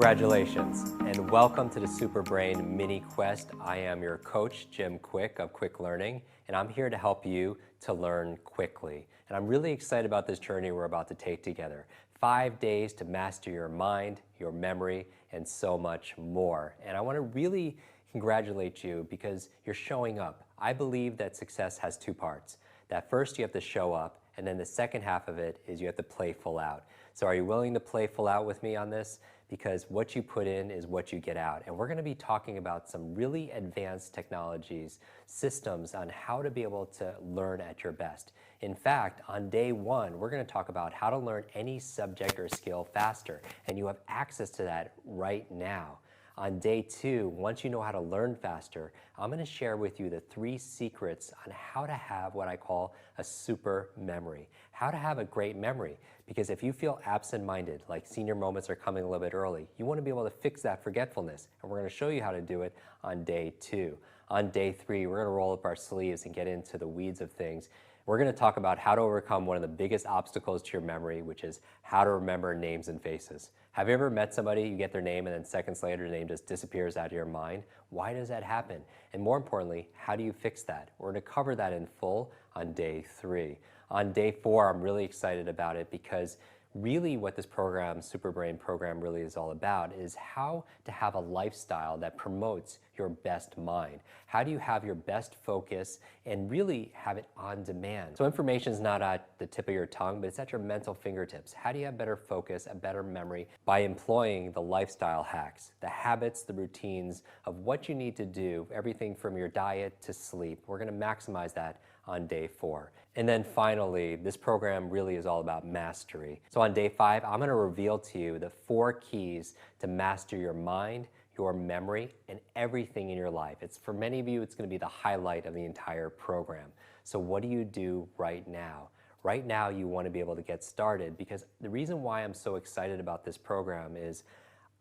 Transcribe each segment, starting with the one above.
Congratulations, and welcome to the Superbrain Mini Quest. I am your coach, Jim Quick of Quick Learning, and I'm here to help you to learn quickly. And I'm really excited about this journey we're about to take together. 5 days to master your mind, your memory, and so much more. And I want to really congratulate you because you're showing up. I believe that success has two parts. That first you have to show up, and then the second half of it is you have to play full out. So are you willing to play full out with me on this? Because what you put in is what you get out. And we're going to be talking about some really advanced technologies, systems on how to be able to learn at your best. In fact, on day one, we're going to talk about how to learn any subject or skill faster. And you have access to that right now. On day two, once you know how to learn faster, I'm going to share with you the 3 secrets on how to have what I call a super memory. How to have a great memory. Because if you feel absent-minded, like senior moments are coming a little bit early, you want to be able to fix that forgetfulness. And we're going to show you how to do it on day 2. On day 3, we're going to roll up our sleeves and get into the weeds of things. We're going to talk about how to overcome one of the biggest obstacles to your memory, which is how to remember names and faces. Have you ever met somebody, you get their name, and then seconds later, the name just disappears out of your mind? Why does that happen? And more importantly, how do you fix that? We're going to cover that in full on day 3. On day 4, I'm really excited about it because really what this program, Superbrain program, really is all about is how to have a lifestyle that promotes your best mind. How do you have your best focus and really have it on demand? So information is not at the tip of your tongue, but it's at your mental fingertips. How do you have better focus, a better memory by employing the lifestyle hacks, the habits, the routines of what you need to do, everything from your diet to sleep. We're going to maximize that on day 4. And then finally, this program really is all about mastery. So on day 5, I'm going to reveal to you the 4 keys to master your mind, your memory, and everything in your life. It's for many of you, it's going to be the highlight of the entire program. So what do you do right now? Right now, you want to be able to get started because the reason why I'm so excited about this program is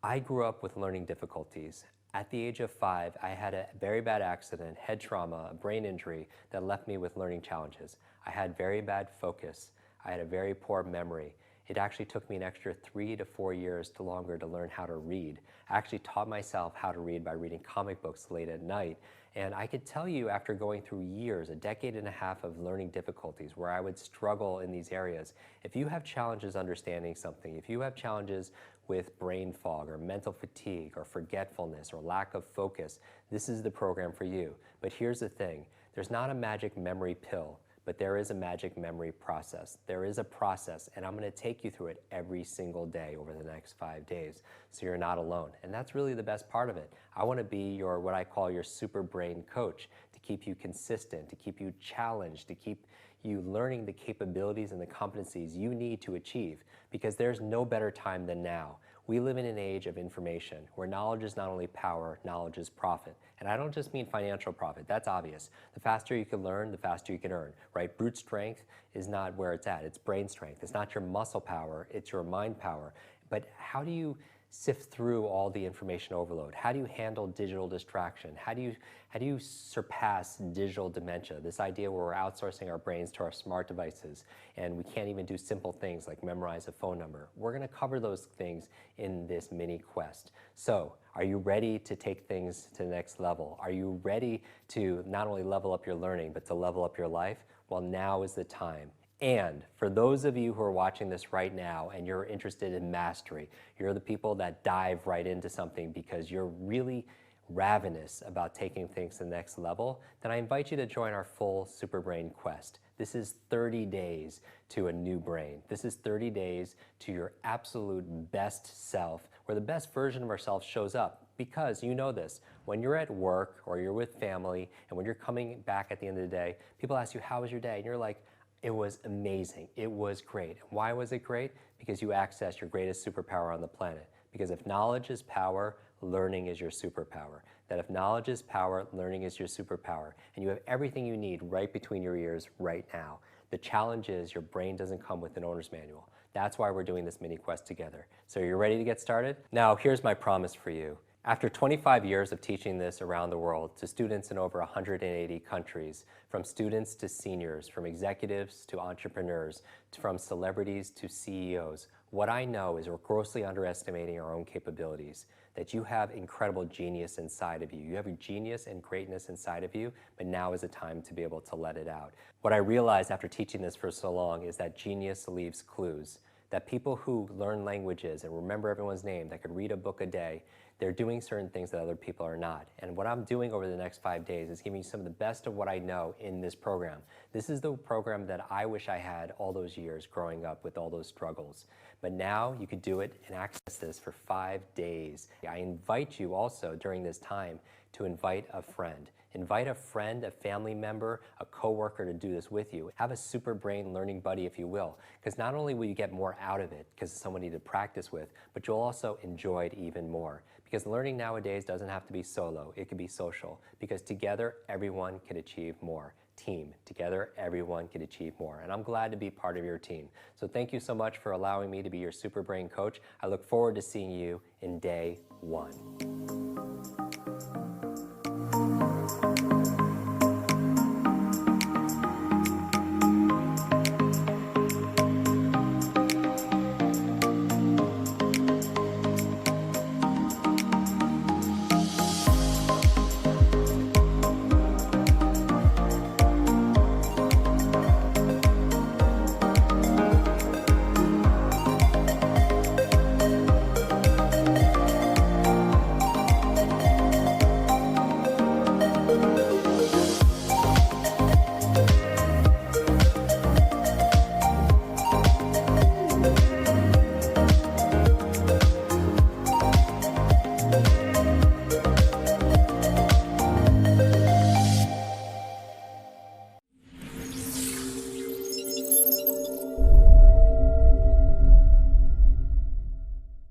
I grew up with learning difficulties. At the age of 5, I had a very bad accident, head trauma, a brain injury that left me with learning challenges. I had very bad focus. I had a very poor memory. It actually took me an extra 3 to 4 years longer to learn how to read. I actually taught myself how to read by reading comic books late at night. And I could tell you after going through years, a decade and a half of learning difficulties where I would struggle in these areas, if you have challenges understanding something, if you have challenges with brain fog or mental fatigue or forgetfulness or lack of focus, this is the program for you. But here's the thing, there's not a magic memory pill, but there is a magic memory process. There is a process, and I'm going to take you through it every single day over the next 5 days, so you're not alone. And that's really the best part of it. I want to be your, what I call your super brain coach, to keep you consistent, to keep you challenged, to keep you learning the capabilities and the competencies you need to achieve, because there's no better time than now. We live in an age of information where knowledge is not only power, knowledge is profit. And I don't just mean financial profit, that's obvious. The faster you can learn, the faster you can earn, right? Brute strength is not where it's at, it's brain strength. It's not your muscle power, it's your mind power. But how do you sift through all the information overload? How do you handle digital distraction? How do you surpass digital dementia? This idea where we're outsourcing our brains to our smart devices and we can't even do simple things like memorize a phone number. We're going to cover those things in this mini quest. So, are you ready to take things to the next level? Are you ready to not only level up your learning, but to level up your life? Well, now is the time. And for those of you who are watching this right now and you're interested in mastery, you're the people that dive right into something because you're really ravenous about taking things to the next level, then I invite you to join our full Superbrain Quest. This is 30 days to a new brain. This is 30 days to your absolute best self, where the best version of ourselves shows up. Because you know this, when you're at work or you're with family and when you're coming back at the end of the day, people ask you, how was your day? And you're like, it was amazing. It was great. Why was it great? Because you accessed your greatest superpower on the planet. Because if knowledge is power, learning is your superpower. That if knowledge is power, learning is your superpower. And you have everything you need right between your ears right now. The challenge is your brain doesn't come with an owner's manual. That's why we're doing this mini quest together. So you're ready to get started? Now, here's my promise for you. After 25 years of teaching this around the world to students in over 180 countries, from students to seniors, from executives to entrepreneurs, from celebrities to CEOs, What I know is we're grossly underestimating our own capabilities, that you have incredible genius inside of you. You have your genius and greatness inside of you, but now is the time to be able to let it out. What I realized after teaching this for so long is that genius leaves clues, that people who learn languages and remember everyone's name, that could read a book a day, they're doing certain things that other people are not. And what I'm doing over the next 5 days is giving you some of the best of what I know in this program. This is the program that I wish I had all those years growing up with all those struggles. But now you could do it and access this for 5 days. I invite you also during this time to invite a friend. Invite a friend, a family member, a coworker to do this with you. Have a super brain learning buddy, if you will, because not only will you get more out of it because it's somebody to practice with, but you'll also enjoy it even more. Because learning nowadays doesn't have to be solo, it can be social, because together everyone can achieve more. Team, together everyone can achieve more. And I'm glad to be part of your team. So thank you so much for allowing me to be your super brain coach. I look forward to seeing you in day 1.